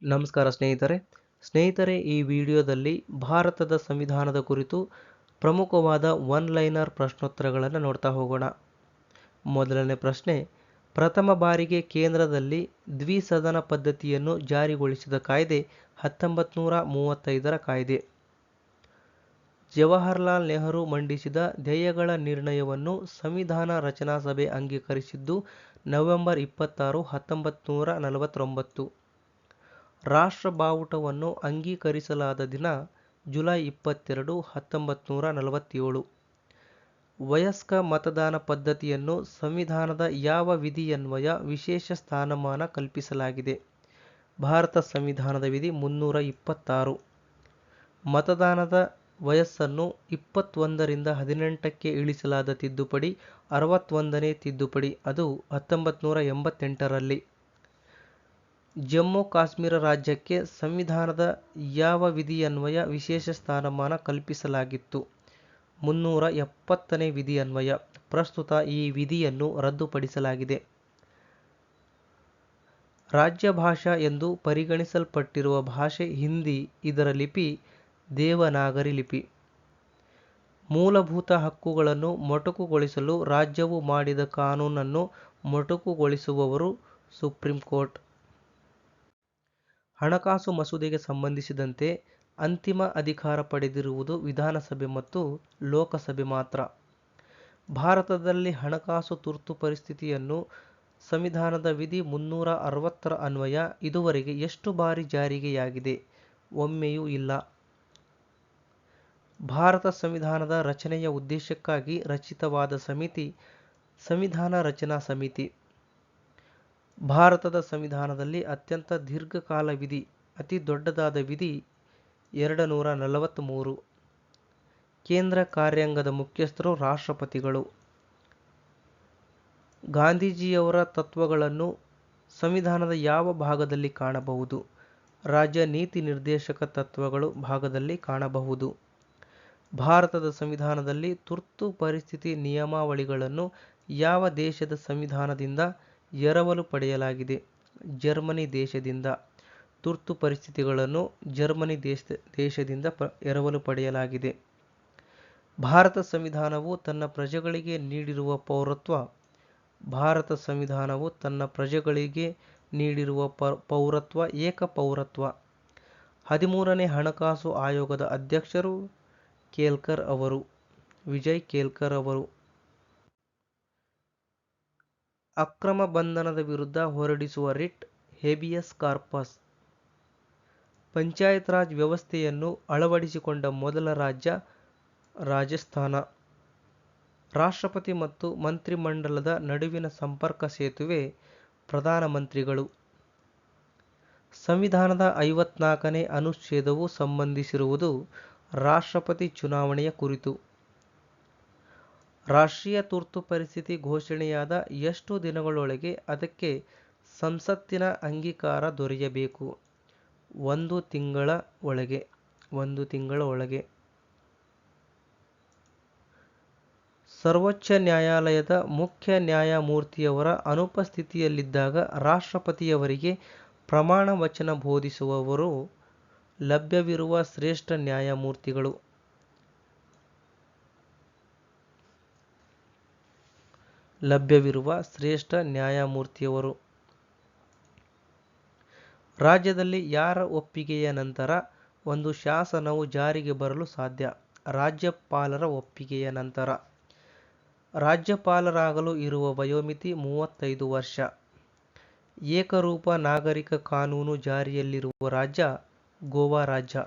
ನಮಸ್ಕಾರ ಸ್ನೇಹಿತರೆ ಈ ವಿಡಿಯೋದಲ್ಲಿ ಭಾರತದ ಸಂವಿಧಾನದ ಕುರಿತು ಪ್ರಮುಖವಾದ ಒನ್ ಲೈನರ್ ಪ್ರಶ್ನೋತ್ತರಗಳನ್ನು ನೋಡ್ತಾ ಹೋಗೋಣ. ಮೊದಲನೇ ಪ್ರಶ್ನೆ, ಪ್ರಥಮ ಬಾರಿಗೆ ಕೇಂದ್ರದಲ್ಲಿ ದ್ವಿಸದನ ಪದ್ಧತಿಯನ್ನು ಜಾರಿಗೊಳಿಸಿದ ಕಾಯ್ದೆ 1935ರ ಕಾಯ್ದೆ. ಜವಾಹರಲಾಲ್ ನೆಹರು ಮಂಡಿಸಿದ ಧ್ಯೇಯಗಳ ನಿರ್ಣಯವನ್ನು ಸಂವಿಧಾನ ರಚನಾ ಸಭೆ ಅಂಗೀಕರಿಸಿದ್ದು ನವೆಂಬರ್ 26, 1949. ರಾಷ್ಟ್ರ ಬಾವುಟವನ್ನು ಅಂಗೀಕರಿಸಲಾದ ದಿನ ಜುಲೈ 22, 1947. ವಯಸ್ಕ ಮತದಾನ ಪದ್ಧತಿಯನ್ನು ಸಂವಿಧಾನದ ಯಾವ ವಿಧಿಯನ್ವಯ ವಿಶೇಷ ಸ್ಥಾನಮಾನ ಕಲ್ಪಿಸಲಾಗಿದೆ? ಭಾರತ ಸಂವಿಧಾನದ ವಿಧಿ 326. ಮತದಾನದ ವಯಸ್ಸನ್ನು 21ರಿಂದ 18ಕ್ಕೆ ಇಳಿಸಲಾದ ತಿದ್ದುಪಡಿ 61ನೇ ತಿದ್ದುಪಡಿ, ಅದು 1988ರಲ್ಲಿ. ಜಮ್ಮು ಕಾಶ್ಮೀರ ರಾಜ್ಯಕ್ಕೆ ಸಂವಿಧಾನದ ಯಾವ ವಿಧಿಯನ್ವಯ ವಿಶೇಷ ಸ್ಥಾನಮಾನ ಕಲ್ಪಿಸಲಾಗಿತ್ತು? 370ನೇ ವಿಧಿಯನ್ವಯ. ಪ್ರಸ್ತುತ ಈ ವಿಧಿಯನ್ನು ರದ್ದುಪಡಿಸಲಾಗಿದೆ. ರಾಜ್ಯ ಭಾಷಾ ಎಂದು ಪರಿಗಣಿಸಲ್ಪಟ್ಟಿರುವ ಭಾಷೆ ಹಿಂದಿ, ಇದರ ಲಿಪಿ ದೇವನಾಗರಿ ಲಿಪಿ. ಮೂಲಭೂತ ಹಕ್ಕುಗಳನ್ನು ಮೊಟಕುಗೊಳಿಸಲು ರಾಜ್ಯವು ಮಾಡಿದ ಕಾನೂನನ್ನು ಮೊಟಕುಗೊಳಿಸುವವರು ಸುಪ್ರೀಂ ಕೋರ್ಟ್. ಹಣಕಾಸು ಮಸೂದೆಗೆ ಸಂಬಂಧಿಸಿದಂತೆ ಅಂತಿಮ ಅಧಿಕಾರ ಪಡೆದಿರುವುದು ವಿಧಾನಸಭೆ ಮತ್ತು ಲೋಕಸಭೆ ಮಾತ್ರ. ಭಾರತದಲ್ಲಿ ಹಣಕಾಸು ತುರ್ತು ಪರಿಸ್ಥಿತಿಯನ್ನು ಸಂವಿಧಾನದ ವಿಧಿ 360ರ ಅನ್ವಯ ಇದುವರೆಗೆ ಎಷ್ಟು ಬಾರಿ ಜಾರಿಯಾಗಿದೆ? ಒಮ್ಮೆಯೂ ಇಲ್ಲ. ಭಾರತ ಸಂವಿಧಾನದ ರಚನೆಯ ಉದ್ದೇಶಕ್ಕಾಗಿ ರಚಿತವಾದ ಸಮಿತಿ ಸಂವಿಧಾನ ರಚನಾ ಸಮಿತಿ. ಭಾರತದ ಸಂವಿಧಾನದಲ್ಲಿ ಅತ್ಯಂತ ದೀರ್ಘಕಾಲ ವಿಧಿ, ಅತಿ ದೊಡ್ಡದಾದ ವಿಧಿ 243. ಕೇಂದ್ರ ಕಾರ್ಯಾಂಗದ ಮುಖ್ಯಸ್ಥರು ರಾಷ್ಟ್ರಪತಿಗಳು. ಗಾಂಧೀಜಿಯವರ ತತ್ವಗಳನ್ನು ಸಂವಿಧಾನದ ಯಾವ ಭಾಗದಲ್ಲಿ ಕಾಣಬಹುದು? ರಾಜ್ಯ ನೀತಿ ನಿರ್ದೇಶಕ ತತ್ವಗಳು ಭಾಗದಲ್ಲಿ ಕಾಣಬಹುದು. ಭಾರತದ ಸಂವಿಧಾನದಲ್ಲಿ ತುರ್ತು ಪರಿಸ್ಥಿತಿ ನಿಯಮಾವಳಿಗಳನ್ನು ಯಾವ ದೇಶದ ಸಂವಿಧಾನದಿಂದ ಎರವಲು ಪಡೆಯಲಾಗಿದೆ? ಜರ್ಮನಿ ದೇಶದಿಂದ. ತುರ್ತು ಪರಿಸ್ಥಿತಿಗಳನ್ನು ಜರ್ಮನಿ ದೇಶದಿಂದ ಎರವಲು ಪಡೆಯಲಾಗಿದೆ. ಭಾರತ ಸಂವಿಧಾನವು ತನ್ನ ಪ್ರಜೆಗಳಿಗೆ ನೀಡಿರುವ ಪೌರತ್ವ. ಭಾರತ ಸಂವಿಧಾನವು ತನ್ನ ಪ್ರಜೆಗಳಿಗೆ ನೀಡಿರುವ ಪೌರತ್ವ ಏಕಪೌರತ್ವ. 13ನೇ ಹಣಕಾಸು ಆಯೋಗದ ಅಧ್ಯಕ್ಷರು ಕೇಲ್ಕರ್ ಅವರು, ವಿಜಯ್ ಕೇಲ್ಕರ್ ಅವರು. ಅಕ್ರಮ ಬಂಧನದ ವಿರುದ್ಧ ಹೊರಡಿಸುವ writ habeas corpus. Panchayat Raj ವ್ಯವಸ್ಥೆಯನ್ನು ಅಳವಡಿಸಿಕೊಂಡ ಮೊದಲ ರಾಜ್ಯ ರಾಜಸ್ಥಾನ. ರಾಷ್ಟ್ರಪತಿ ಮತ್ತು ಮಂತ್ರಿಮಂಡಲದ ನಡುವಿನ ಸಂಪರ್ಕ ಸೇತುವೆ ಪ್ರಧಾನಮಂತ್ರಿಗಳು. ಸಂವಿಧಾನದ 54ನೇ ಅನುಚ್ಛೇದವು ಸಂಬಂಧಿಸಿರುವುದು ರಾಷ್ಟ್ರಪತಿ ಚುನಾವಣೆಯ ಕುರಿತು. ರಾಷ್ಟ್ರೀಯ ತುರ್ತು ಪರಿಸ್ಥಿತಿ ಘೋಷಣೆಯಾದ ಎಷ್ಟು ದಿನಗಳೊಳಗೆ ಅದಕ್ಕೆ ಸಂಸತ್ತಿನ ಅಂಗೀಕಾರ ದೊರೆಯಬೇಕು? 1 ತಿಂಗಳ ಒಳಗೆ. ಸರ್ವೋಚ್ಚ ನ್ಯಾಯಾಲಯದ ಮುಖ್ಯ ನ್ಯಾಯಮೂರ್ತಿಯವರ ಅನುಪಸ್ಥಿತಿಯಲ್ಲಿದ್ದಾಗ ರಾಷ್ಟ್ರಪತಿಯವರಿಗೆ ಪ್ರಮಾಣ ವಚನ ಬೋಧಿಸುವವರು ಲಭ್ಯವಿರುವ ಶ್ರೇಷ್ಠ ನ್ಯಾಯಮೂರ್ತಿಗಳು. ರಾಜ್ಯದಲ್ಲಿ ಯಾರ ಒಪ್ಪಿಗೆಯ ನಂತರ ಒಂದು ಶಾಸನವು ಜಾರಿಗೆ ಬರಲು ಸಾಧ್ಯ? ರಾಜ್ಯಪಾಲರ ಒಪ್ಪಿಗೆಯ ನಂತರ. ರಾಜ್ಯಪಾಲರಾಗಲು ಇರುವ ವಯೋಮಿತಿ 35 ವರ್ಷ. ಏಕರೂಪ ನಾಗರಿಕ ಕಾನೂನು ಜಾರಿಯಲ್ಲಿರುವ ರಾಜ್ಯ ಗೋವಾ ರಾಜ್ಯ.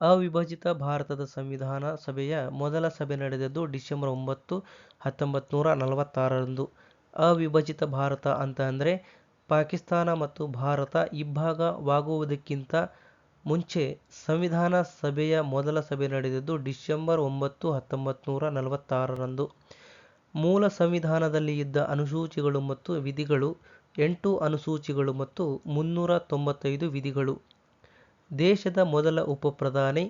ಅವಿಭಜಿತ ಭಾರತದ ಸಂವಿಧಾನ ಸಭೆಯ ಮೊದಲ ಸಭೆ ನಡೆದದ್ದು ಡಿಸೆಂಬರ್ 9, 1946ರಂದು. ಅವಿಭಜಿತ ಭಾರತ ಅಂತ ಅಂದರೆ ಪಾಕಿಸ್ತಾನ ಮತ್ತು ಭಾರತ ಇಬ್ಬಾಗವಾಗುವುದಕ್ಕಿಂತ ಮುಂಚೆ ಸಂವಿಧಾನ ಸಭೆಯ ಮೊದಲ ಸಭೆ ನಡೆದದ್ದು ಡಿಸೆಂಬರ್ 9, 1946ರಂದು. ಮೂಲ ಸಂವಿಧಾನದಲ್ಲಿ ಇದ್ದ ಅನುಸೂಚಿಗಳು ಮತ್ತು ವಿಧಿಗಳು 8 ಅನುಸೂಚಿಗಳು ಮತ್ತು 395 ವಿಧಿಗಳು. ದೇಶದ ಮೊದಲ ಉಪಪ್ರಧಾನಿ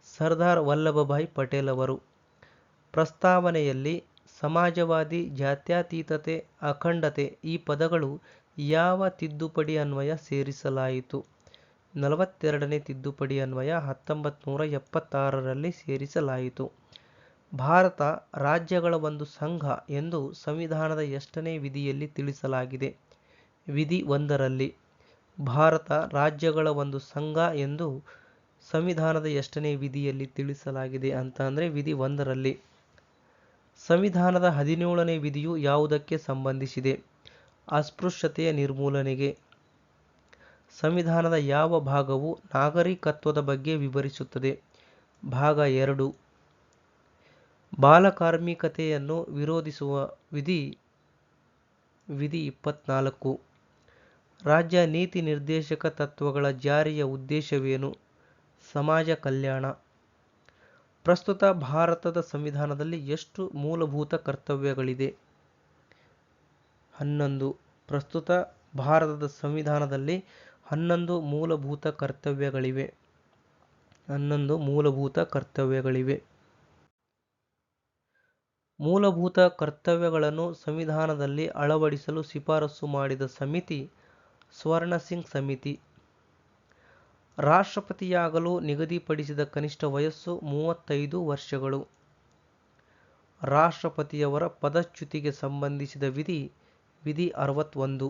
ಸರ್ದಾರ್ ವಲ್ಲಭಭಾಯಿ ಪಟೇಲ್ ಅವರು. ಪ್ರಸ್ತಾವನೆಯಲ್ಲಿ ಸಮಾಜವಾದಿ, ಜಾತ್ಯತೀತತೆ, ಅಖಂಡತೆ ಈ ಪದಗಳು ಯಾವ ತಿದ್ದುಪಡಿ ಅನ್ವಯ ಸೇರಿಸಲಾಯಿತು? 42ನೇ ತಿದ್ದುಪಡಿ ಅನ್ವಯ 1976ರಲ್ಲಿ ಸೇರಿಸಲಾಯಿತು. ಭಾರತ ರಾಜ್ಯಗಳ ಒಂದು ಸಂಘ ಎಂದು ಸಂವಿಧಾನದ ಎಷ್ಟನೇ ವಿಧಿಯಲ್ಲಿ ತಿಳಿಸಲಾಗಿದೆ? ವಿಧಿ 1ರಲ್ಲಿ. ಭಾರತ ರಾಜ್ಯಗಳ ಒಂದು ಸಂಘ ಎಂದು ಸಂವಿಧಾನದ ಎಷ್ಟನೇ ವಿಧಿಯಲ್ಲಿ ತಿಳಿಸಲಾಗಿದೆ ಅಂತ ಅಂದರೆ ವಿಧಿ 1ರಲ್ಲಿ. ಸಂವಿಧಾನದ 17ನೇ ವಿಧಿಯು ಯಾವುದಕ್ಕೆ ಸಂಬಂಧಿಸಿದೆ? ಅಸ್ಪೃಶ್ಯತೆಯ ನಿರ್ಮೂಲನೆಗೆ. ಸಂವಿಧಾನದ ಯಾವ ಭಾಗವು ನಾಗರಿಕತ್ವದ ಬಗ್ಗೆ ವಿವರಿಸುತ್ತದೆ? ಭಾಗ 2. ಬಾಲಕಾರ್ಮಿಕತೆಯನ್ನು ವಿರೋಧಿಸುವ ವಿಧಿ 24. ರಾಜ್ಯ ನೀತಿ ನಿರ್ದೇಶಕ ತತ್ವಗಳ ಜಾರಿಯ ಉದ್ದೇಶವೇನು? ಸಮಾಜ ಕಲ್ಯಾಣ. ಪ್ರಸ್ತುತ ಭಾರತದ ಸಂವಿಧಾನದಲ್ಲಿ ಎಷ್ಟು ಮೂಲಭೂತ ಕರ್ತವ್ಯಗಳಿದೆ? 11. ಪ್ರಸ್ತುತ ಭಾರತದ ಸಂವಿಧಾನದಲ್ಲಿ 11 ಮೂಲಭೂತ ಕರ್ತವ್ಯಗಳಿವೆ. 11 ಮೂಲಭೂತ ಕರ್ತವ್ಯಗಳಿವೆ. ಮೂಲಭೂತ ಕರ್ತವ್ಯಗಳನ್ನು ಸಂವಿಧಾನದಲ್ಲಿ ಅಳವಡಿಸಲು ಶಿಫಾರಸು ಮಾಡಿದ ಸಮಿತಿ ಸ್ವರ್ಣಸಿಂಗ್ ಸಮಿತಿ. ರಾಷ್ಟ್ರಪತಿಯಾಗಲು ನಿಗದಿಪಡಿಸಿದ ಕನಿಷ್ಠ ವಯಸ್ಸು 35 ವರ್ಷಗಳು. ರಾಷ್ಟ್ರಪತಿಯವರ ಪದಚ್ಯುತಿಗೆ ಸಂಬಂಧಿಸಿದ ವಿಧಿ 61.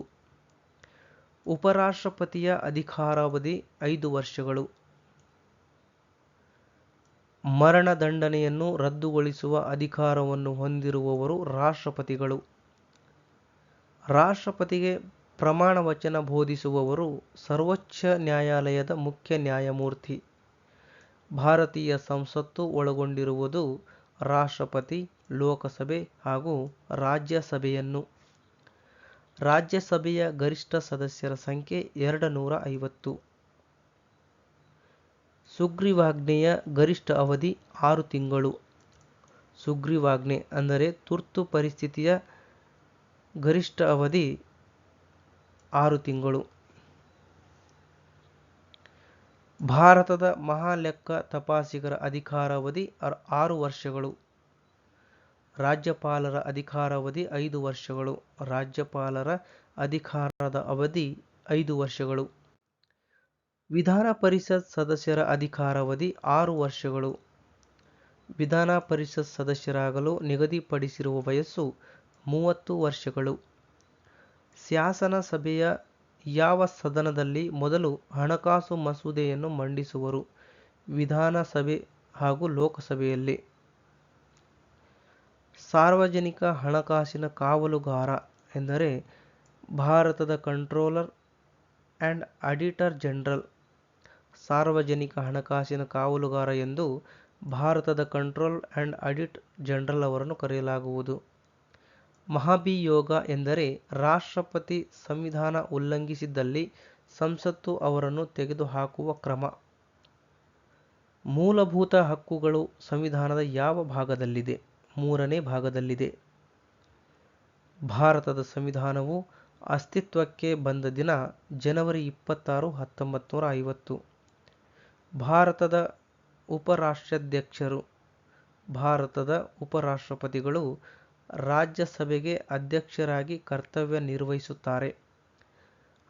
ಉಪರಾಷ್ಟ್ರಪತಿಯ ಅಧಿಕಾರಾವಧಿ 5 ವರ್ಷಗಳು. ಮರಣದಂಡನೆಯನ್ನು ರದ್ದುಗೊಳಿಸುವ ಅಧಿಕಾರವನ್ನು ಹೊಂದಿರುವವರು ರಾಷ್ಟ್ರಪತಿಗಳು. ರಾಷ್ಟ್ರಪತಿಗೆ ಪ್ರಮಾಣ ವಚನ ಬೋಧಿಸುವವರು ಸರ್ವೋಚ್ಚ ನ್ಯಾಯಾಲಯದ ಮುಖ್ಯ ನ್ಯಾಯಮೂರ್ತಿ. ಭಾರತೀಯ ಸಂಸತ್ತು ಒಳಗೊಂಡಿರುವುದು ರಾಷ್ಟ್ರಪತಿ, ಲೋಕಸಭೆ ಹಾಗೂ ರಾಜ್ಯಸಭೆಯನ್ನು. ರಾಜ್ಯಸಭೆಯ ಗರಿಷ್ಠ ಸದಸ್ಯರ ಸಂಖ್ಯೆ 250. ಸುಗ್ರೀವಾಜ್ಞೆಯ ಗರಿಷ್ಠ ಅವಧಿ 6 ತಿಂಗಳು. ಸುಗ್ರೀವಾಜ್ಞೆ ಅಂದರೆ ತುರ್ತು ಪರಿಸ್ಥಿತಿಯ ಗರಿಷ್ಠ ಅವಧಿ 6 ತಿಂಗಳು. ಭಾರತದ ಮಹಾಲೆಕ್ಕ ತಪಾಸಕರ ಅಧಿಕಾರಾವಧಿ 6 ವರ್ಷಗಳು. ರಾಜ್ಯಪಾಲರ ಅಧಿಕಾರಾವಧಿ 5 ವರ್ಷಗಳು. ರಾಜ್ಯಪಾಲರ ಅಧಿಕಾರದ ಅವಧಿ 5 ವರ್ಷಗಳು. ವಿಧಾನ ಪರಿಷತ್ ಸದಸ್ಯರ ಅಧಿಕಾರಾವಧಿ 6 ವರ್ಷಗಳು. ವಿಧಾನ ಪರಿಷತ್ ಸದಸ್ಯರಾಗಲು ನಿಗದಿಪಡಿಸಿರುವ ವಯಸ್ಸು 30 ವರ್ಷಗಳು. ಶಾಸನ ಸಭೆಯ ಯಾವ ಸದನದಲ್ಲಿ ಮೊದಲು ಹಣಕಾಸು ಮಸೂದೆಯನ್ನು ಮಂಡಿಸುವರು? ವಿಧಾನಸಭೆ ಹಾಗೂ ಲೋಕಸಭೆಯಲ್ಲಿ. ಸಾರ್ವಜನಿಕ ಹಣಕಾಸಿನ ಕಾವಲುಗಾರ ಎಂದರೆ ಭಾರತದ ಕಂಟ್ರೋಲರ್ ಆ್ಯಂಡ್ ಆಡಿಟರ್ ಜನರಲ್. ಸಾರ್ವಜನಿಕ ಹಣಕಾಸಿನ ಕಾವಲುಗಾರ ಎಂದು ಭಾರತದ ಕಂಟ್ರೋಲ್ ಆ್ಯಂಡ್ ಆಡಿಟ್ ಜನರಲ್ ಅವರನ್ನು ಕರೆಯಲಾಗುವುದು. ಮಹಾಭಿಯೋಗ ಎಂದರೆ ರಾಷ್ಟ್ರಪತಿ ಸಂವಿಧಾನ ಉಲ್ಲಂಘಿಸಿದಲ್ಲಿ ಸಂಸತ್ತು ಅವರನ್ನು ತೆಗೆದುಹಾಕುವ ಕ್ರಮ. ಮೂಲಭೂತ ಹಕ್ಕುಗಳು ಸಂವಿಧಾನದ ಯಾವ ಭಾಗದಲ್ಲಿದೆ? 3ನೇ ಭಾಗದಲ್ಲಿದೆ. ಭಾರತದ ಸಂವಿಧಾನವು ಅಸ್ತಿತ್ವಕ್ಕೆ ಬಂದ ದಿನ ಜನವರಿ 26, 1950. ಭಾರತದ ಉಪರಾಷ್ಟ್ರಾಧ್ಯಕ್ಷರು. ಭಾರತದ ಉಪರಾಷ್ಟ್ರಪತಿಗಳು ರಾಜ್ಯಸಭೆಗೆ ಅಧ್ಯಕ್ಷರಾಗಿ ಕರ್ತವ್ಯ ನಿರ್ವಹಿಸುತ್ತಾರೆ.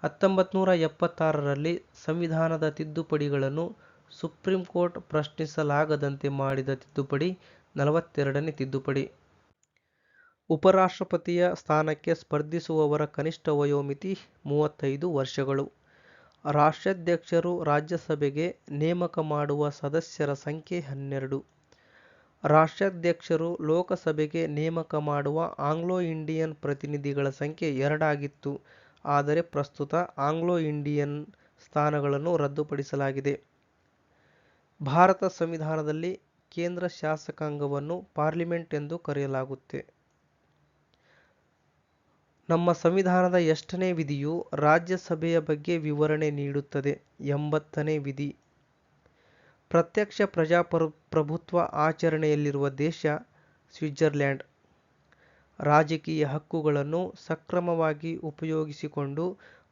1976ರಲ್ಲಿ ಸಂವಿಧಾನದ ತಿದ್ದುಪಡಿಗಳನ್ನು ಸುಪ್ರೀಂ ಕೋರ್ಟ್ ಪ್ರಶ್ನಿಸಲಾಗದಂತೆ ಮಾಡಿದ ತಿದ್ದುಪಡಿ 42ನೇ ತಿದ್ದುಪಡಿ. ಉಪರಾಷ್ಟ್ರಪತಿಯ ಸ್ಥಾನಕ್ಕೆ ಸ್ಪರ್ಧಿಸುವವರ ಕನಿಷ್ಠ ವಯೋಮಿತಿ 35 ವರ್ಷಗಳು. ರಾಷ್ಟ್ರಾಧ್ಯಕ್ಷರು ರಾಜ್ಯಸಭೆಗೆ ನೇಮಕ ಮಾಡುವ ಸದಸ್ಯರ ಸಂಖ್ಯೆ 12. ರಾಷ್ಟ್ರಾಧ್ಯಕ್ಷರು ಲೋಕಸಭೆಗೆ ನೇಮಕ ಮಾಡುವ ಆಂಗ್ಲೋ ಇಂಡಿಯನ್ ಪ್ರತಿನಿಧಿಗಳ ಸಂಖ್ಯೆ 2 ಆಗಿತ್ತು. ಆದರೆ ಪ್ರಸ್ತುತ ಆಂಗ್ಲೋ ಇಂಡಿಯನ್ ಸ್ಥಾನಗಳನ್ನು ರದ್ದುಪಡಿಸಲಾಗಿದೆ. ಭಾರತ ಸಂವಿಧಾನದಲ್ಲಿ ಕೇಂದ್ರ ಶಾಸಕಾಂಗವನ್ನು ಪಾರ್ಲಿಮೆಂಟ್ ಎಂದು ಕರೆಯಲಾಗುತ್ತೆ. ನಮ್ಮ ಸಂವಿಧಾನದ ಎಷ್ಟನೇ ವಿಧಿಯು ರಾಜ್ಯಸಭೆಯ ಬಗ್ಗೆ ವಿವರಣೆ ನೀಡುತ್ತದೆ? 80ನೇ ವಿಧಿ. ಪ್ರತ್ಯಕ್ಷ ಪ್ರಜಾಪ್ರಭುತ್ವ ಆಚರಣೆಯಲ್ಲಿರುವ ದೇಶ ಸ್ವಿಟ್ಜರ್ಲ್ಯಾಂಡ್. ರಾಜಕೀಯ ಹಕ್ಕುಗಳನ್ನು ಸಕ್ರಮವಾಗಿ ಉಪಯೋಗಿಸಿಕೊಂಡು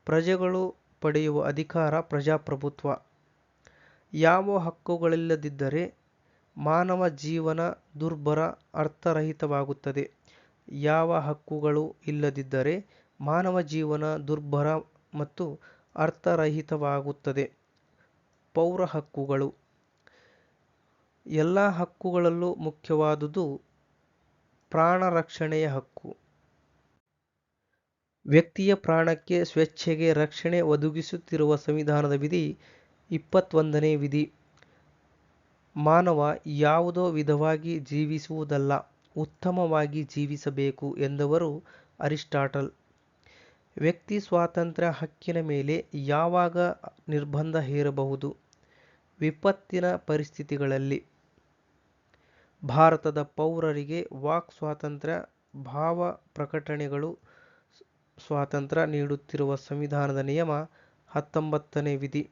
ಪ್ರಜೆಗಳು ಪಡೆಯುವ ಅಧಿಕಾರ ಪ್ರಜಾಪ್ರಭುತ್ವ. ಯಾವ ಹಕ್ಕುಗಳಿಲ್ಲದಿದ್ದರೆ ಮಾನವ ಜೀವನ ದುರ್ಭರ, ಅರ್ಥರಹಿತವಾಗುತ್ತದೆ. ಯಾವ ಹಕ್ಕುಗಳು ಇಲ್ಲದಿದ್ದರೆ ಮಾನವ ಜೀವನ ದುರ್ಭರ ಮತ್ತು ಅರ್ಥರಹಿತವಾಗುತ್ತದೆ. ಪೌರ ಹಕ್ಕುಗಳು. ಎಲ್ಲ ಹಕ್ಕುಗಳಲ್ಲೂ ಮುಖ್ಯವಾದುದು ಪ್ರಾಣ ರಕ್ಷಣೆಯ ಹಕ್ಕು. ವ್ಯಕ್ತಿಯ ಪ್ರಾಣಕ್ಕೆ ಸ್ವೇಚ್ಛೆಗೆ ರಕ್ಷಣೆ ಒದಗಿಸುತ್ತಿರುವ ಸಂವಿಧಾನದ ವಿಧಿ 21ನೇ ವಿಧಿ. ಮಾನವ ಯಾವುದೋ ವಿಧವಾಗಿ ಜೀವಿಸುವುದಲ್ಲ, ಉತ್ತಮವಾಗಿ ಜೀವಿಸಬೇಕು ಎಂದವರು ಅರಿಸ್ಟಾಟಲ್. ವ್ಯಕ್ತಿ ಸ್ವಾತಂತ್ರ್ಯ ಹಕ್ಕಿನ ಮೇಲೆ ಯಾವಾಗ ನಿರ್ಬಂಧ ಹೇರಬಹುದು? ವಿಪತ್ತಿನ ಪರಿಸ್ಥಿತಿಗಳಲ್ಲಿ. ಭಾರತದ ಪೌರರಿಗೆ ವಾಕ್ ಸ್ವಾತಂತ್ರ್ಯ, ಭಾವ ಪ್ರಕಟಣೆಗಳು ಸ್ವಾತಂತ್ರ್ಯ ನೀಡುತ್ತಿರುವ ಸಂವಿಧಾನದ ನಿಯಮ 19ನೇ ವಿಧಿ.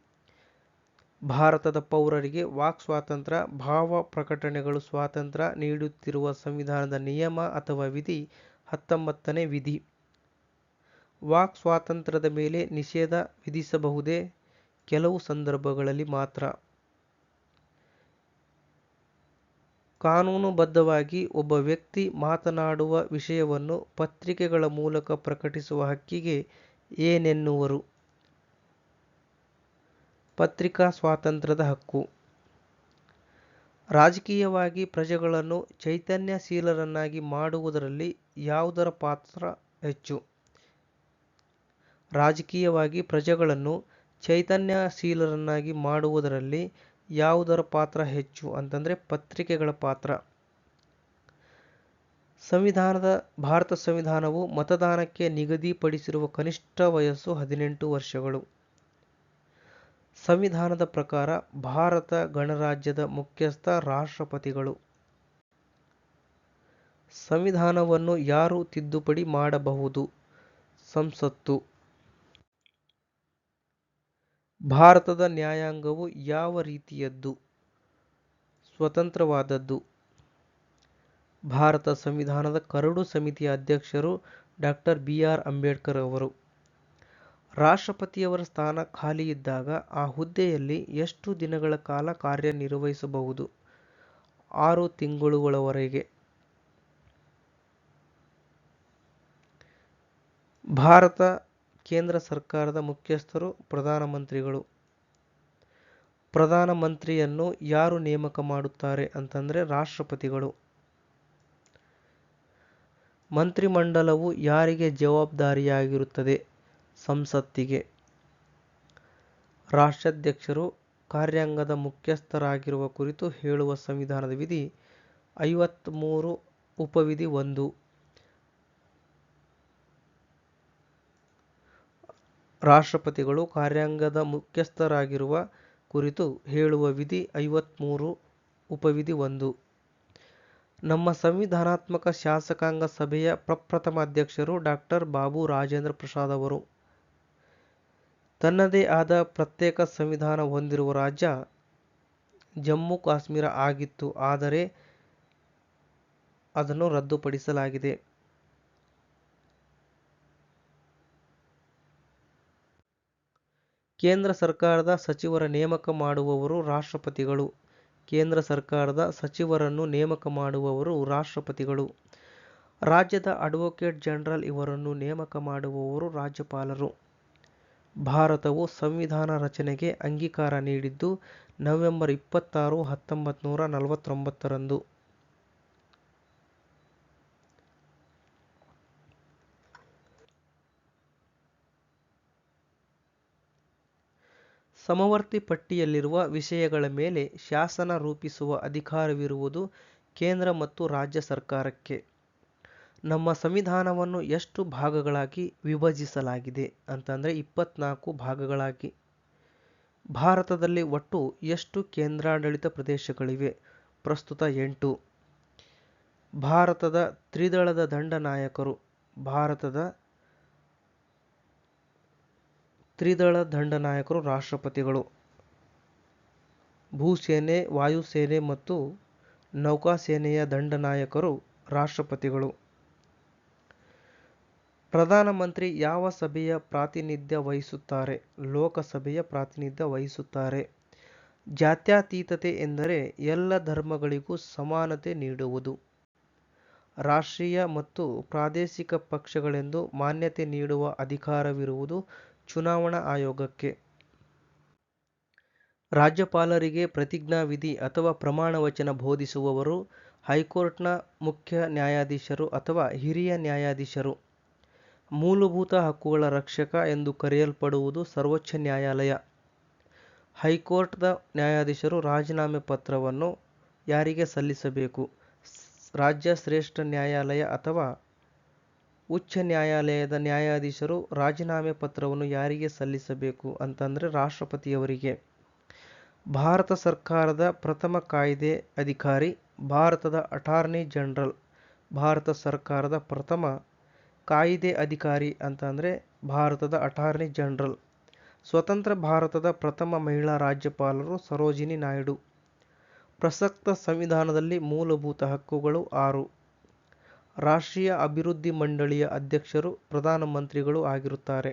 ಭಾರತದ ಪೌರರಿಗೆ ವಾಕ್ ಸ್ವಾತಂತ್ರ್ಯ, ಭಾವ ಪ್ರಕಟಣೆಗಳು ಸ್ವಾತಂತ್ರ್ಯ ನೀಡುತ್ತಿರುವ ಸಂವಿಧಾನದ ನಿಯಮ ಅಥವಾ ವಿಧಿ 19ನೇ ವಿಧಿ. ವಾಕ್ ಸ್ವಾತಂತ್ರ್ಯದ ಮೇಲೆ ನಿಷೇಧ ವಿಧಿಸಬಹುದೇ? ಕೆಲವು ಸಂದರ್ಭಗಳಲ್ಲಿ ಮಾತ್ರ. ಕಾನೂನುಬದ್ಧವಾಗಿ ಒಬ್ಬ ವ್ಯಕ್ತಿ ಮಾತನಾಡುವ ವಿಷಯವನ್ನು ಪತ್ರಿಕೆಗಳ ಮೂಲಕ ಪ್ರಕಟಿಸುವ ಹಕ್ಕಿಗೆ ಏನೆನ್ನುವರು? ಪತ್ರಿಕಾ ಸ್ವಾತಂತ್ರ್ಯದ ಹಕ್ಕು. ರಾಜಕೀಯವಾಗಿ ಪ್ರಜೆಗಳನ್ನು ಚೈತನ್ಯಶೀಲರನ್ನಾಗಿ ಮಾಡುವುದರಲ್ಲಿ ಯಾವುದರ ಪಾತ್ರ ಹೆಚ್ಚು? ರಾಜಕೀಯವಾಗಿ ಪ್ರಜೆಗಳನ್ನು ಚೈತನ್ಯಶೀಲರನ್ನಾಗಿ ಮಾಡುವುದರಲ್ಲಿ ಯಾವುದರ ಪಾತ್ರ ಹೆಚ್ಚು ಅಂತಂದರೆ ಪತ್ರಿಕೆಗಳ ಪಾತ್ರ. ಭಾರತ ಸಂವಿಧಾನವು ಮತದಾನಕ್ಕೆ ನಿಗದಿಪಡಿಸಿರುವ ಕನಿಷ್ಠ ವಯಸ್ಸು 18 ವರ್ಷಗಳು. ಸಂವಿಧಾನದ ಪ್ರಕಾರ ಭಾರತ ಗಣರಾಜ್ಯದ ಮುಖ್ಯಸ್ಥ ರಾಷ್ಟ್ರಪತಿಗಳು. ಸಂವಿಧಾನವನ್ನು ಯಾರು ತಿದ್ದುಪಡಿ ಮಾಡಬಹುದು? ಸಂಸತ್ತು. ಭಾರತದ ನ್ಯಾಯಾಂಗವು ಯಾವ ರೀತಿಯದ್ದು? ಸ್ವತಂತ್ರವಾದದ್ದು. ಭಾರತ ಸಂವಿಧಾನದ ಕರಡು ಸಮಿತಿಯ ಅಧ್ಯಕ್ಷರು ಡಾ. ಬಿ.ಆರ್. ಅಂಬೇಡ್ಕರ್ ಅವರು. ರಾಷ್ಟ್ರಪತಿಯವರ ಸ್ಥಾನ ಖಾಲಿಯಿದ್ದಾಗ ಆ ಹುದ್ದೆಯಲ್ಲಿ ಎಷ್ಟು ದಿನಗಳ ಕಾಲ ಕಾರ್ಯನಿರ್ವಹಿಸಬಹುದು? 6 ತಿಂಗಳುಗಳವರೆಗೆ. ಭಾರತ ಕೇಂದ್ರ ಸರ್ಕಾರದ ಮುಖ್ಯಸ್ಥರು ಪ್ರಧಾನಮಂತ್ರಿಗಳು. ಪ್ರಧಾನಮಂತ್ರಿಯನ್ನು ಯಾರು ನೇಮಕ ಮಾಡುತ್ತಾರೆ ಅಂತಂದರೆ ರಾಷ್ಟ್ರಪತಿಗಳು. ಮಂತ್ರಿಮಂಡಲವು ಯಾರಿಗೆ ಜವಾಬ್ದಾರಿಯಾಗಿರುತ್ತದೆ? ಸಂಸತ್ತಿಗೆ. ರಾಷ್ಟ್ರಾಧ್ಯಕ್ಷರು ಕಾರ್ಯಾಂಗದ ಮುಖ್ಯಸ್ಥರಾಗಿರುವ ಕುರಿತು ಹೇಳುವ ಸಂವಿಧಾನದ ವಿಧಿ 53 ಉಪವಿಧಿ 1. ರಾಷ್ಟ್ರಪತಿಗಳು ಕಾರ್ಯಾಂಗದ ಮುಖ್ಯಸ್ಥರಾಗಿರುವ ಕುರಿತು ಹೇಳುವ ವಿಧಿ 53 ಉಪವಿಧಿ 1. ನಮ್ಮ ಸಂವಿಧಾನಾತ್ಮಕ ಶಾಸಕಾಂಗ ಸಭೆಯ ಪ್ರಪ್ರಥಮ ಅಧ್ಯಕ್ಷರು ಡಾ. ಬಾಬು ರಾಜೇಂದ್ರ ಪ್ರಸಾದ್ ಅವರು. ತನ್ನದೇ ಆದ ಪ್ರತ್ಯೇಕ ಸಂವಿಧಾನ ಹೊಂದಿರುವ ರಾಜ್ಯ ಜಮ್ಮು ಕಾಶ್ಮೀರ ಆಗಿತ್ತು, ಆದರೆ ಅದನ್ನು ರದ್ದುಪಡಿಸಲಾಗಿದೆ. ಕೇಂದ್ರ ಸರ್ಕಾರದ ಸಚಿವರ ನೇಮಕ ಮಾಡುವವರು ರಾಷ್ಟ್ರಪತಿಗಳು. ಕೇಂದ್ರ ಸರ್ಕಾರದ ಸಚಿವರನ್ನು ನೇಮಕ ಮಾಡುವವರು ರಾಷ್ಟ್ರಪತಿಗಳು. ರಾಜ್ಯದ ಅಡ್ವೊಕೇಟ್ ಜನರಲ್ ಇವರನ್ನು ನೇಮಕ ಮಾಡುವವರು ರಾಜ್ಯಪಾಲರು. ಭಾರತವು ಸಂವಿಧಾನ ರಚನೆಗೆ ಅಂಗೀಕಾರ ನೀಡಿದ್ದು ನವೆಂಬರ್ 26, 1949ರಂದು. ಸಮವರ್ತಿ ಪಟ್ಟಿಯಲ್ಲಿರುವ ವಿಷಯಗಳ ಮೇಲೆ ಶಾಸನ ರೂಪಿಸುವ ಅಧಿಕಾರವಿರುವುದು ಕೇಂದ್ರ ಮತ್ತು ರಾಜ್ಯ ಸರ್ಕಾರಕ್ಕೆ. ನಮ್ಮ ಸಂವಿಧಾನವನ್ನು ಎಷ್ಟು ಭಾಗಗಳಾಗಿ ವಿಭಜಿಸಲಾಗಿದೆ ಅಂತಂದರೆ 24 ಭಾಗಗಳಾಗಿ. ಭಾರತದಲ್ಲಿ ಒಟ್ಟು ಎಷ್ಟು ಕೇಂದ್ರಾಡಳಿತ ಪ್ರದೇಶಗಳಿವೆ? ಪ್ರಸ್ತುತ 8. ಭಾರತದ ತ್ರಿದಳದ ದಂಡನಾಯಕರು. ಭಾರತದ ತ್ರಿದಳ ದಂಡನಾಯಕರು ರಾಷ್ಟ್ರಪತಿಗಳು. ಭೂಸೇನೆ, ವಾಯುಸೇನೆ ಮತ್ತು ನೌಕಾಸೇನೆಯ ದಂಡನಾಯಕರು ರಾಷ್ಟ್ರಪತಿಗಳು. ಪ್ರಧಾನಮಂತ್ರಿ ಯಾವ ಸಭೆಯ ಪ್ರಾತಿನಿಧ್ಯ ವಹಿಸುತ್ತಾರೆ? ಲೋಕಸಭೆಯ ಪ್ರಾತಿನಿಧ್ಯ ವಹಿಸುತ್ತಾರೆ. ಜಾತ್ಯತೀತತೆ ಎಂದರೆ ಎಲ್ಲ ಧರ್ಮಗಳಿಗೂ ಸಮಾನತೆ ನೀಡುವುದು. ರಾಷ್ಟ್ರೀಯ ಮತ್ತು ಪ್ರಾದೇಶಿಕ ಪಕ್ಷಗಳೆಂದು ಮಾನ್ಯತೆ ನೀಡುವ ಅಧಿಕಾರವಿರುವುದು ಚುನಾವಣಾ ಆಯೋಗಕ್ಕೆ. ರಾಜ್ಯಪಾಲರಿಗೆ ಪ್ರತಿಜ್ಞಾವಿಧಿ ಅಥವಾ ಪ್ರಮಾಣವಚನ ಬೋಧಿಸುವವರು ಹೈಕೋರ್ಟ್ನ ಮುಖ್ಯ ನ್ಯಾಯಾಧೀಶರು ಅಥವಾ ಹಿರಿಯ ನ್ಯಾಯಾಧೀಶರು. ಮೂಲಭೂತ ಹಕ್ಕುಗಳ ರಕ್ಷಕ ಎಂದು ಕರೆಯಲ್ಪಡುವುದು ಸರ್ವೋಚ್ಚ ನ್ಯಾಯಾಲಯ. ಹೈಕೋರ್ಟ್ದ ನ್ಯಾಯಾಧೀಶರು ರಾಜೀನಾಮೆ ಪತ್ರವನ್ನು ಯಾರಿಗೆ ಸಲ್ಲಿಸಬೇಕು? ರಾಜ್ಯ ಶ್ರೇಷ್ಠ ನ್ಯಾಯಾಲಯ ಅಥವಾ ಉಚ್ಚ ನ್ಯಾಯಾಲಯದ ನ್ಯಾಯಾಧೀಶರು ರಾಜೀನಾಮೆ ಪತ್ರವನ್ನು ಯಾರಿಗೆ ಸಲ್ಲಿಸಬೇಕು ಅಂತಂದರೆ ರಾಷ್ಟ್ರಪತಿಯವರಿಗೆ. ಭಾರತ ಸರ್ಕಾರದ ಪ್ರಥಮ ಕಾಯ್ದೆ ಅಧಿಕಾರಿ ಭಾರತದ ಅಟಾರ್ನಿ ಜನರಲ್. ಭಾರತ ಸರ್ಕಾರದ ಪ್ರಥಮ ಕಾಯಿದೆ ಅಧಿಕಾರಿ ಅಂತಂದರೆ ಭಾರತದ ಅಟಾರ್ನಿ ಜನರಲ್. ಸ್ವತಂತ್ರ ಭಾರತದ ಪ್ರಥಮ ಮಹಿಳಾ ರಾಜ್ಯಪಾಲರು ಸರೋಜಿನಿ ನಾಯ್ಡು. ಪ್ರಸಕ್ತ ಸಂವಿಧಾನದಲ್ಲಿ ಮೂಲಭೂತ ಹಕ್ಕುಗಳು 6. ರಾಷ್ಟ್ರೀಯ ಅಭಿವೃದ್ಧಿ ಮಂಡಳಿಯ ಅಧ್ಯಕ್ಷರು ಪ್ರಧಾನಮಂತ್ರಿಗಳು ಆಗಿರುತ್ತಾರೆ.